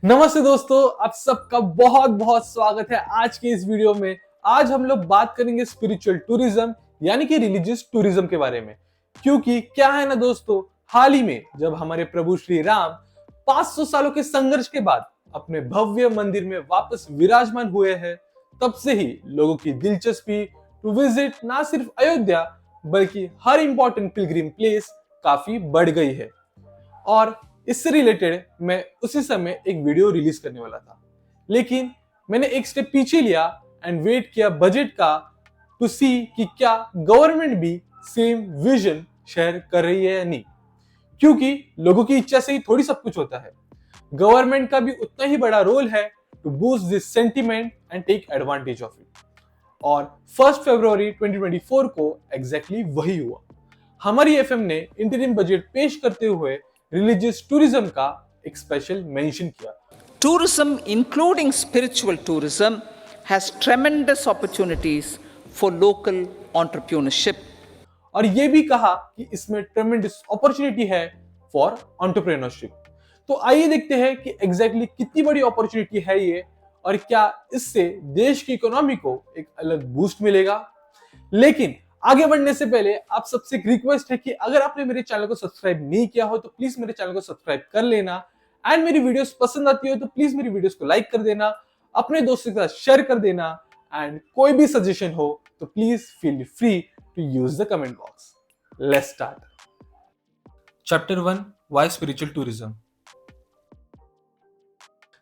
नमस्ते दोस्तों, आप सबका बहुत बहुत स्वागत है आज के इस वीडियो में। आज हम लोग बात करेंगे स्पिरिचुअल टूरिज्म यानी कि रिलीजियस टूरिज्म के बारे में। क्योंकि क्या है ना दोस्तों, हाल ही में जब हमारे प्रभु श्री राम 500 सालों के संघर्ष के बाद अपने भव्य मंदिर में वापस विराजमान हुए हैं, तब से ही लोगों की दिलचस्पी टू विजिट ना सिर्फ अयोध्या बल्कि हर इंपॉर्टेंट पिलग्रिम प्लेस काफी बढ़ गई है। और इससे रिलेटेड मैं उसी समय एक वीडियो रिलीज करने वाला था, लेकिन मैंने एक स्टेप पीछे लिया एंड वेट किया बजट का टू सी कि क्या गवर्नमेंट भी सेम विजन शेयर कर रही है या नहीं। क्योंकि लोगों की इच्छा से ही थोड़ी सब कुछ होता है, गवर्नमेंट का भी उतना ही बड़ा रोल है to boost this sentiment and take advantage of it. और 1 फरवरी 2024 को एग्जैक्टली वही हुआ। हमारी एफएम ने इंटरिम बजट पेश करते हुए रिलीजियस टूरिज्म का एक स्पेशल मेंशन किया। Tourism, including spiritual tourism, has tremendous opportunities for local entrepreneurship. और ये भी कहा कि इसमें ट्रेमेंडस अपॉर्चुनिटी है फॉर एंटरप्रेन्योरशिप। तो आइए देखते हैं कि एग्जैक्टली कितनी बड़ी अपॉर्चुनिटी है ये, और क्या इससे देश की इकोनॉमी को एक अलग बूस्ट मिलेगा। लेकिन आगे बढ़ने से पहले आप सबसे एक रिक्वेस्ट है कि अगर आपने मेरे चैनल को सब्सक्राइब नहीं किया हो तो प्लीज मेरे चैनल को सब्सक्राइब कर लेना, एंड मेरी वीडियोस पसंद आती हो तो प्लीज मेरी वीडियोस को लाइक कर देना, अपने दोस्तों के साथ शेयर कर देना, एंड कोई भी सजेशन हो तो please feel free to use the comment box. Let's start. Chapter 1, why spiritual tourism.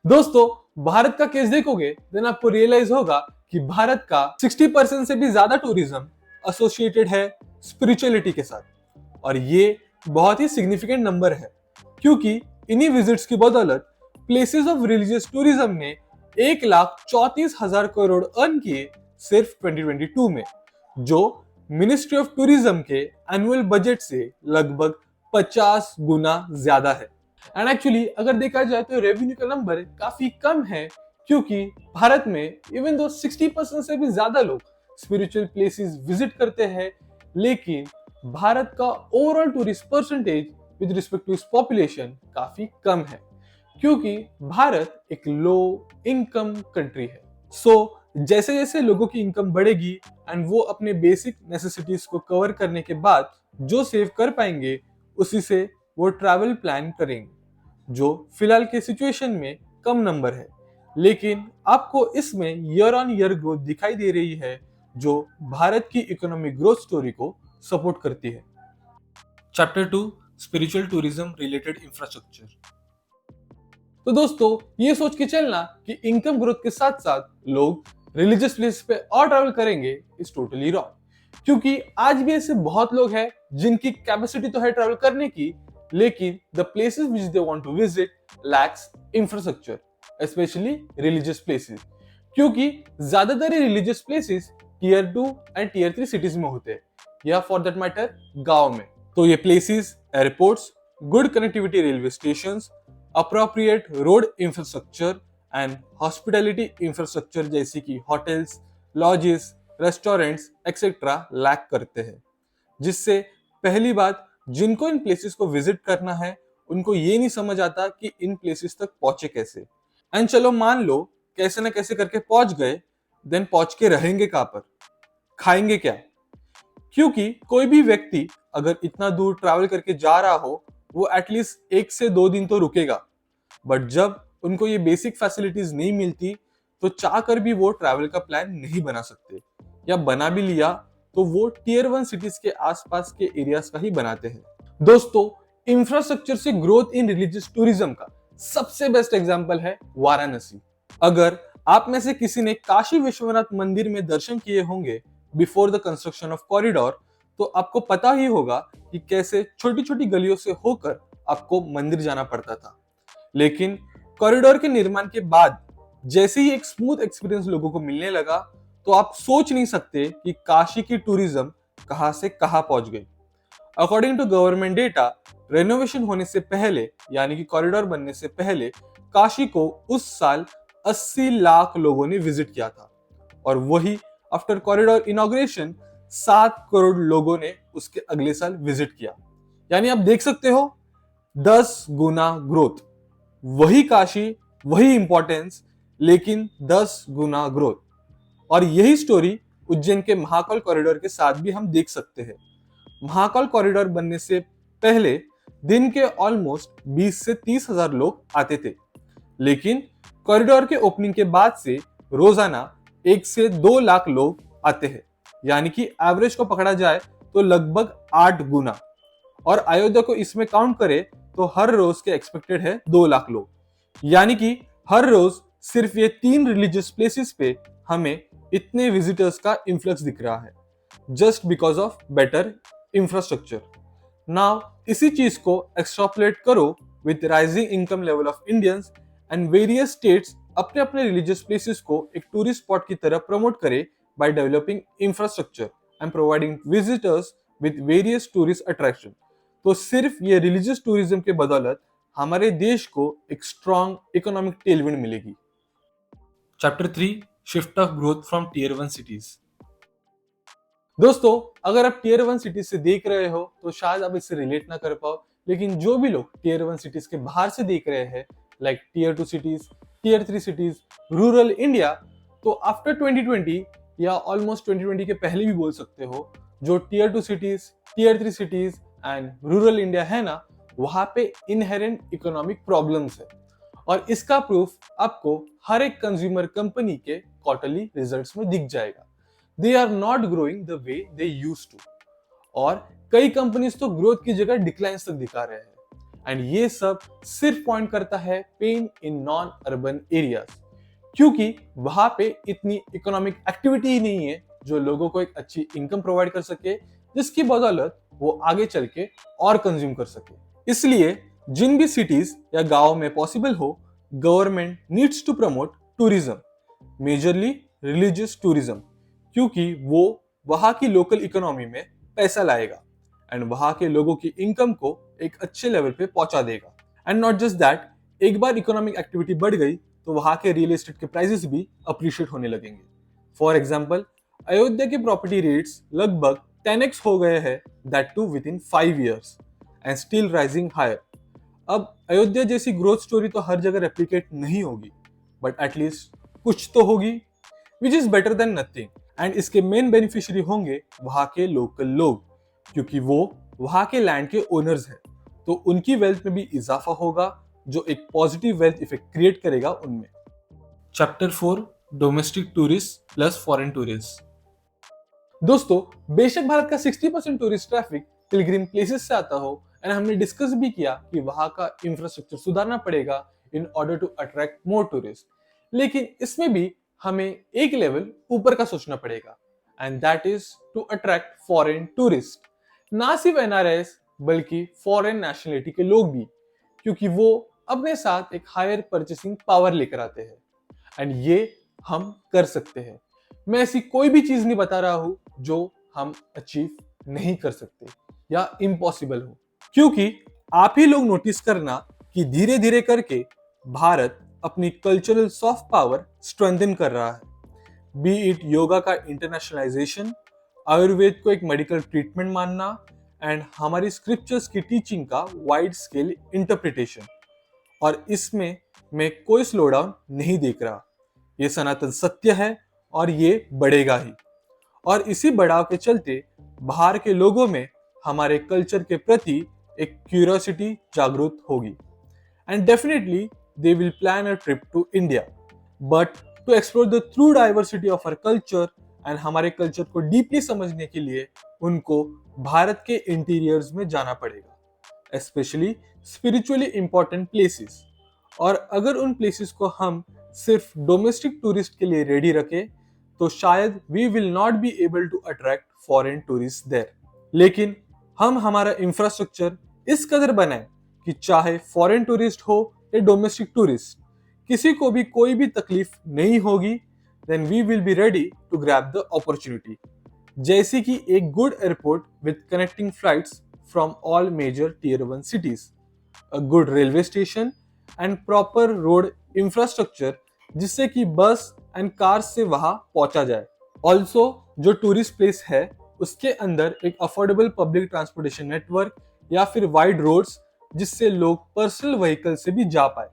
दोस्तों, भारत का केस देखोगे देन आपको रियलाइज होगा कि भारत का 60% से भी ज्यादा टूरिज्म एसोसिएटेड है स्पिरिचुअलिटी के साथ, और ये बहुत ही सिग्निफिकेंट नंबर है। क्योंकि इन्हीं विजिट्स की बदौलत प्लेसेस ऑफ रिलीजियस टूरिज्म ने 1,34,000 करोड़ अर्न किए सिर्फ 2022 में, जो मिनिस्ट्री ऑफ टूरिज्म के एनुअल बजट से लगभग 50 गुना ज्यादा है। एंड एक्चुअली अगर देखा जाए तो रेवेन्यू का नंबर काफी कम है, क्योंकि भारत में इवन दो 60% से भी ज्यादा लोग स्पिरिचुअल प्लेसेस विजिट करते हैं, लेकिन भारत का overall tourist percentage with respect to इस पॉपुलेशन काफी कम है, क्योंकि भारत एक लो इनकम कंट्री है। सो जैसे जैसे लोगों की इनकम बढ़ेगी एंड वो अपने बेसिक नेसेसिटीज को कवर करने के बाद जो सेव कर पाएंगे उसी से वो ट्रैवल प्लान करेंगे, जो फिलहाल के सिचुएशन में कम नंबर है। लेकिन आपको इसमें ईयर ऑन ईयर ग्रोथ दिखाई दे रही है, जो भारत की इकोनॉमिक ग्रोथ स्टोरी को सपोर्ट करती है। Chapter 2, spiritual tourism related infrastructure. तो दोस्तों, ये सोच के चलना कि इनकम ग्रोथ के साथ साथ लोग रिलीजियस प्लेस पे और ट्रैवल करेंगे इज टोटली रॉन्ग। क्योंकि आज भी ऐसे बहुत लोग हैं जिनकी कैपेसिटी तो है ट्रैवल करने की, लेकिन the places which they want to visit lacks infrastructure, especially religious places. क्योंकि ज्यादातर religious places tier 2 and tier 3 cities में होते हैं, या फॉर दैट मैटर गांव में। तो ये places airports, good connectivity railway stations, appropriate road infrastructure and hospitality infrastructure जैसी कि hotels, lodges, restaurants etcetera lack करते हैं। जिससे पहली बात, जिनको इन प्लेसेस को विजिट करना है उनको ये नहीं समझ आता कि इन प्लेसेस तक पहुंचे कैसे। एंड चलो मान लो कैसे ना कैसे करके पहुंच गए, देन पहुंच के रहेंगे कहां पर, खाएंगे क्या। क्योंकि कोई भी व्यक्ति अगर इतना दूर ट्रैवल करके जा रहा हो वो एटलीस्ट 1 से 2 दिन तो रुकेगा, बट जब उनको ये बेसिक फैसिलिटीज नहीं मिलती तो चाह कर भी वो ट्रैवल का प्लान नहीं बना सकते, या बना भी लिया तो वो टीयर 1 सिटीज के आसपास के एरियाज का ही बनाते हैं। दोस्तों, इंफ्रास्ट्रक्चर से ग्रोथ इन रिलीजियस टूरिज्म का सबसे बेस्ट एग्जांपल है वाराणसी। अगर आप में से किसी ने काशी विश्वनाथ मंदिर में दर्शन किए होंगे before the construction of corridor, तो आपको पता ही होगा कि कैसे छोटी छोटी गलियों से होकर आपको मंदिर जाना पड़ता था। लेकिन कॉरिडोर के निर्माण के बाद जैसे ही एक स्मूथ एक्सपीरियंस लोगों को मिलने लगा, तो आप सोच नहीं सकते कि काशी की टूरिज्म कहां से कहां पहुंच गई। According to government data, renovation होने से पहले यानी कि कॉरिडोर बनने से पहले काशी को उस साल 80 लाख लोगों ने विजिट किया था, और वही आफ्टर कॉरिडोर इनॉग्रेशन 7 करोड़ लोगों ने उसके अगले साल विजिट किया। यानी आप देख सकते हो 10 गुना ग्रोथ। वही काशी वही इंपॉर्टेंस लेकिन 10 गुना ग्रोथ। और यही स्टोरी उज्जैन के महाकाल कॉरिडोर के साथ भी हम देख सकते हैं। महाकाल कॉरिडोर बनने से पहले दिन के ऑलमोस्ट 20 से 30 हजार लोग आते थे, लेकिन कॉरिडोर के ओपनिंग के बाद से रोजाना 1 से 2 लाख लोग आते हैं, यानी कि एवरेज को पकड़ा जाए तो लगभग 8 गुना। और अयोध्या को इसमें काउंट करें तो हर रोज के एक्सपेक्टेड है 2 लाख लोग, यानी कि हर रोज सिर्फ ये 3 रिलीजियस प्लेसेस पे हमें इतने विजिटर्स का इन्फ्लक्स दिख रहा है, just because of better infrastructure. Now इसी चीज को एक्सट्रापोलेट करो with rising income level of Indians and various states अपने अपने रिलीजियस प्लेसेस को एक टूरिस्ट स्पॉट की तरह प्रमोट करे by developing infrastructure and providing visitors with various tourist attraction. तो सिर्फ ये रिलीजियस टूरिज्म के बदौलत हमारे देश को एक स्ट्रॉन्ग इकोनॉमिक टेलविंड मिलेगी। Chapter 3, shift of growth from tier 1 cities. दोस्तों, अगर आप टियर 1 सिटीज से देख रहे हो तो शायद आप इससे रिलेट ना कर पाओ, लेकिन जो भी लोग टियर 1 सिटीज के बाहर से देख रहे हैं, like tier 2 cities, tier 3 cities, rural India, तो आफ्टर 2020 या ऑलमोस्ट 2020 के पहले भी बोल सकते हो, जो tier 2 cities, tier 3 cities and rural India है ना, वहां पे इनहेरेंट इकोनॉमिक प्रॉब्लम्स है। और इसका प्रूफ आपको हर एक कंज्यूमर कंपनी के क्वार्टरली रिजल्ट्स में दिख जाएगा। They are not growing the way they used to, और कई कंपनीज तो ग्रोथ की जगह डिक्लाइन तक दिखा रहे हैं। एंड ये सब सिर्फ पॉइंट करता है pain in non urban areas, क्योंकि वहां पे इतनी इकोनॉमिक एक्टिविटी ही नहीं है जो लोगों को एक अच्छी इनकम प्रोवाइड कर सके, जिसकी बदौलत वो आगे चल के और कंज्यूम कर सके। इसलिए जिन भी सिटीज या गांव में पॉसिबल हो, government needs to promote tourism, majorly religious tourism, क्योंकि वो वहां की लोकल इकोनॉमी में पैसा लाएगा एंड वहां के लोगों की इनकम को एक अच्छे लेवल पे पहुंचा देगा। एंड नॉट जस्ट दैट, एक बार इकोनॉमिक एक्टिविटी बढ़ गई तो वहां के रियल एस्टेट के प्राइसेस भी अप्रिशिएट होने लगेंगे। फॉर एग्जाम्पल, अयोध्या के प्रॉपर्टी रेट्स लगभग 10x हो गए हैं, that too within 5 years and still rising higher. अब अयोध्या जैसी ग्रोथ स्टोरी तो हर जगह रेप्लिकेट नहीं होगी, बट एटलीस्ट कुछ तो होगी, which is better than nothing. And इसके मेन बेनिफिशियरी होंगे वहां के लोकल लोग, क्योंकि वो वहां के लैंड के ओनर्स हैं, तो उनकी वेल्थ में भी इजाफा होगा, जो एक पॉजिटिव वेल्थ इफेक्ट क्रिएट करेगा उनमें। Chapter 4, domestic tourist plus foreign tourist. दोस्तों, बेशक भारत का 60% टूरिस्ट ट्रैफिक पिलग्रिम प्लेसेस से आता हो, एंड हमने डिस्कस भी किया कि वहां का इंफ्रास्ट्रक्चर सुधारना पड़ेगा in order to attract more tourist, लेकिन इसमें भी हमें एक लेवल ऊपर का सोचना पड़ेगा, and that is to attract foreign tourist. ना सिर्फ एनआरआईएस बल्कि फॉरेन नेशनलिटी के लोग भी, क्योंकि वो अपने साथ एक हायर परचेसिंग पावर लेकर आते हैं, एंड ये हम कर सकते हैं। मैं ऐसी कोई भी चीज नहीं बता रहा हूं जो हम अचीव नहीं कर सकते या इम्पॉसिबल हो, क्योंकि आप ही लोग नोटिस करना कि धीरे धीरे करके भारत अपनी कल्चरल सॉफ्ट पावर स्ट्रेंथन कर रहा है, बी इट योगा का इंटरनेशनलाइजेशन, आयुर्वेद को एक मेडिकल ट्रीटमेंट मानना, एंड हमारी स्क्रिप्चर्स की टीचिंग का वाइड स्केल इंटरप्रिटेशन। और इसमें मैं कोई स्लो डाउन नहीं देख रहा, ये सनातन सत्य है और ये बढ़ेगा ही। और इसी बढ़ाव के चलते बाहर के लोगों में हमारे कल्चर के प्रति एक क्यूरियोसिटी जागरूक होगी, and definitely they will plan a trip to India, but to explore the true diversity of our culture and हमारे कल्चर को डीपली समझने के लिए उनको भारत के इंटीरियर्स में जाना पड़ेगा, स्पेशली स्पिरिचुअली इंपॉर्टेंट प्लेसेस। और अगर उन प्लेसेस को हम सिर्फ डोमेस्टिक टूरिस्ट के लिए रेडी रखें तो शायद we will not be able to attract foreign tourist there. लेकिन हम हमारा इंफ्रास्ट्रक्चर इस कदर बनाए कि चाहे फॉरेन टूरिस्ट हो या डोमेस्टिक टूरिस्ट, किसी को भी कोई भी तकलीफ नहीं होगी, then we will be ready to grab the opportunity. जैसे कि एक good airport with connecting flights from all major tier 1 cities, a good railway station and proper road infrastructure जिससे कि बस एंड कार से वहां पहुंचा जाए। ऑल्सो जो टूरिस्ट प्लेस है उसके अंदर एक अफोर्डेबल पब्लिक ट्रांसपोर्टेशन नेटवर्क या फिर वाइड रोड्स जिससे लोग पर्सनल व्हीकल से भी जा पाए।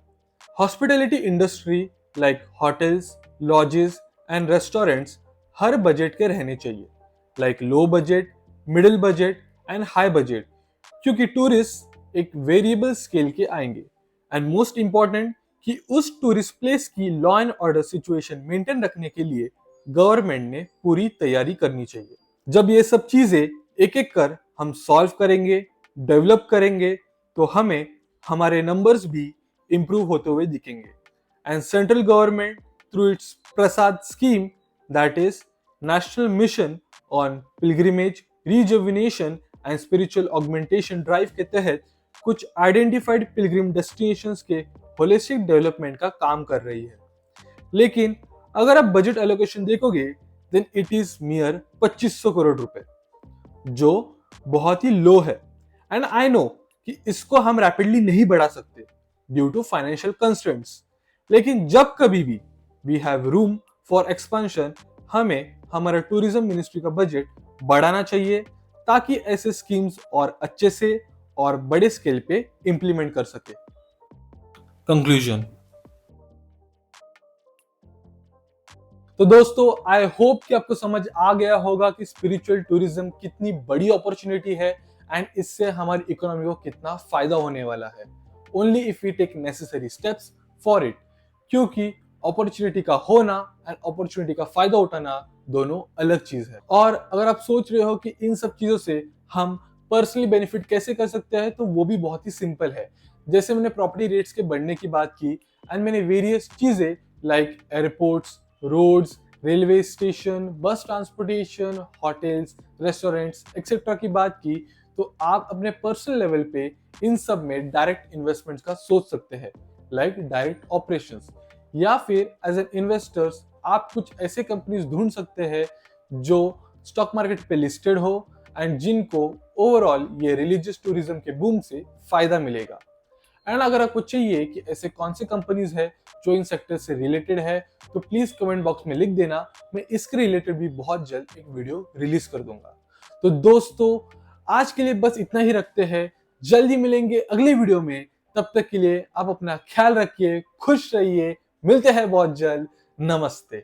Hospitality industry like hotels, lodges and restaurants her budget के रहने चाहिए, like low budget, middle budget and high budget, क्योंकि टूरिस्ट एक वेरिएबल स्केल के आएंगे। एंड मोस्ट इंपॉर्टेंट कि उस टूरिस्ट प्लेस की law and order situation maintain रखने के लिए गवर्नमेंट ने पूरी तैयारी करनी चाहिए। जब ये सब चीजें एक एक कर हम सॉल्व करेंगे, डेवलप करेंगे, तो हमें हमारे नंबर्स भी इंप्रूव होते हुए दिखेंगे। And central government through its Prasad scheme, that is national mission on pilgrimage, rejuvenation and spiritual augmentation drive के तहत कुछ आइडेंटिफाइड पिलग्रिम डेस्टिनेशंस के होलिस्टिक डेवलपमेंट का काम कर रही है। लेकिन अगर आप बजट एलोकेशन देखोगे, then it is mere 2500 crore रुपए, जो बहुत ही लो है। एंड आई नो कि इसको हम रैपिडली नहीं बढ़ा सकते ड्यू टू फाइनेंशियल कंस्ट्रेंट्स, लेकिन जब कभी भी we have room for expansion, हमें हमारा टूरिज्म मिनिस्ट्री का बजट बढ़ाना चाहिए ताकि ऐसे स्कीम्स और अच्छे से और बड़े स्केल पे इंप्लीमेंट कर सके। कंक्लूजन। तो दोस्तों, आई होप कि आपको समझ आ गया होगा कि स्पिरिचुअल टूरिज्म कितनी बड़ी अपॉर्चुनिटी है एंड इससे हमारी इकोनॉमी को कितना फायदा होने वाला है, only if we take necessary steps for it. क्योंकि अपॉर्चुनिटी का होना एंड अपॉर्चुनिटी का फायदा उठाना दोनों अलग चीज है। और अगर आप सोच रहे हो कि इन सब चीजों से हम पर्सनली बेनिफिट कैसे कर सकते हैं, तो वो भी बहुत ही सिंपल है। जैसे मैंने प्रॉपर्टी रेट्स के बढ़ने की बात की एंड मैंने वेरियस चीजें like airports, roads, railway station, bus transportation, hotels, restaurants etcetera की बात की, तो आप अपने पर्सनल लेवल पे इन सब में डायरेक्ट इन्वेस्टमेंट्स का सोच सकते हैं, लाइक डायरेक्ट ऑपरेशंस। या फिर एज एन इन्वेस्टर्स आप कुछ ऐसे कंपनीज ढूंढ सकते हैं जो स्टॉक मार्केट पे लिस्टेड हो एंड जिनको ओवरऑल ये रिलीजियस टूरिज्म के बूम से फायदा मिलेगा। एंड अगर आपको चाहिए कि ऐसे कौन से कंपनीज है जो इन सेक्टर से रिलेटेड है, तो प्लीज कमेंट बॉक्स में लिख देना, मैं इसके रिलेटेड भी बहुत जल्द एक वीडियो रिलीज कर दूंगा। तो दोस्तों, आज के लिए बस इतना ही रखते हैं, जल्दी मिलेंगे अगली वीडियो में। तब तक के लिए आप अपना ख्याल रखिए, खुश रहिए, मिलते हैं बहुत जल्द। नमस्ते।